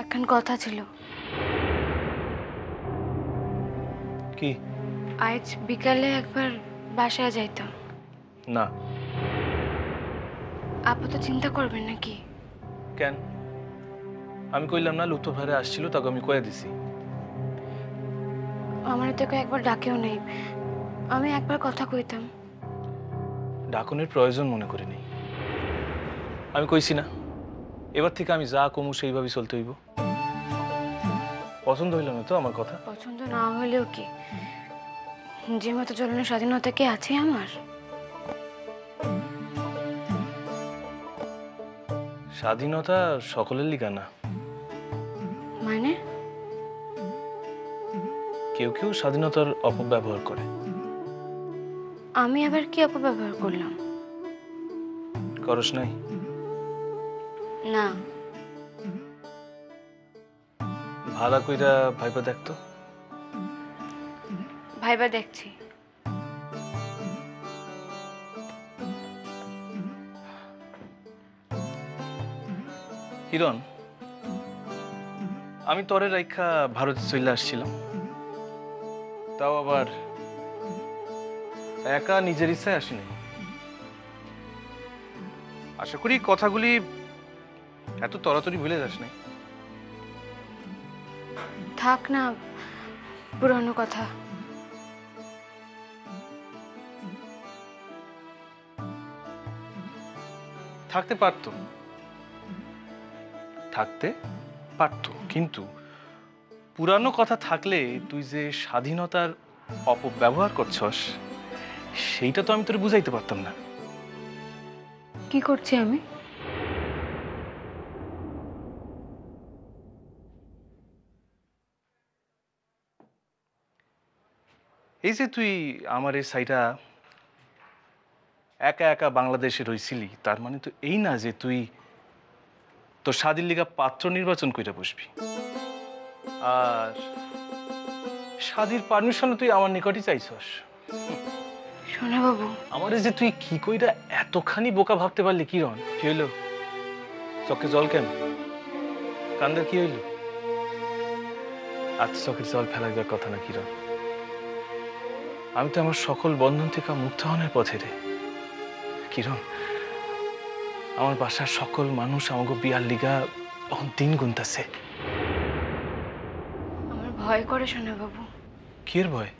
এখন কথা ছিল। কি? আজ বিকালে একবার বাসায় যাইতাম। না। আপু তো চিন্তা করবেন নাকি? কেন? আমি কইলাম না লুৎফর ভাইরে আসছিল, তাকে আমি কয়ে দিছি। আমার তো একবার ডাকেও নেই, আমি একবার কথা কইতাম। ডাকনের প্রয়োজন মনে করিনি। আমি কইছি না এবার থেকে আমি যা কমু সেইভাবেই চলতে হইব। পছন্দ হইল না তো আমার কথা? পছন্দ না হলেও কি, যে মতো চলনের স্বাধীনতা কি আছে আমার? স্বাধীনতা সকলের লিগা না। মানে? কেউ কেউ স্বাধীনতার অপব্যবহার করে। আমি আবার কি অপব্যবহার করলাম? করস নাই? না। ভালো কইরা ভাইবা দেখতো। ভাইবা দেখছি। হিরণ, আমি তরে রাইখা ভারতে চলে আসছিলাম, তাও আবার একা নিজের ইচ্ছায় আসিনি। আশা করি কথাগুলি এত তাড়াতাড়ি ভুলে যাস নাই। থাক না পুরনো কথা। থাকতে পারতো, থাকতে পারতো, কিন্তু পুরানো কথা থাকলে তুই যে স্বাধীনতার অপব্যবহার করছস সেইটা তো আমি তোরে বুঝাইতে পারতাম না। কি করছি আমি? এই যে তুই আমার এই সাইডা একা একা বাংলাদেশে রইছিলি, তার মানে তো এই না যে তুই তোর স্বাধীন লিগা পাত্র নির্বাচন কইরা বসবি আর স্বাধীর পারমিশন তুই আমার নিকটই চাইছস। শোনা বাবু, আমারে যে তুই কি কইরা এতখানি বোকা ভাবতে পারলি? কিরণ, কি হইলো? চোখে জল কেন? কান্দের কি হইল? আজ চোখের জল ফেলাইবার কথা না কিরণ। আমি তো আমার সকল বন্ধন থেকে মুক্ত হওয়ার পথে রে কিরণ। আমার বাসার সকল মানুষ আমাকে বিয়ার লিগা এখন দিন গুনতাছে। আমার ভয় করে শোনা বাবু। কির ভয়?